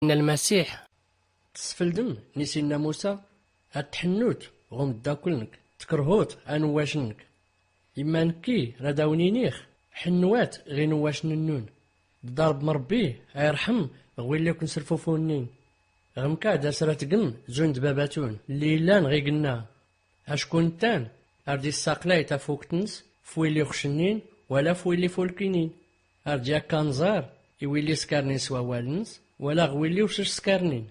سيدنا المسيح. تسفلدم نسينا موسى التحنوت غم داكلنك تكرهوت انواشنك إما نكي رداونينيخ حنوات غي نواش ننون ضرب مربيه يرحم غويلي كون سرفوفونين غمكا دا سراتقن زوند باباتون ليلان غي قلنا اشكون تان اردي الساقلاي تافوكتنس فويلي خشنين ولا فويلي فولكينين ارديا كانزار يويلي سكارنين سوا والنس ولا غويلي وشش سكارنين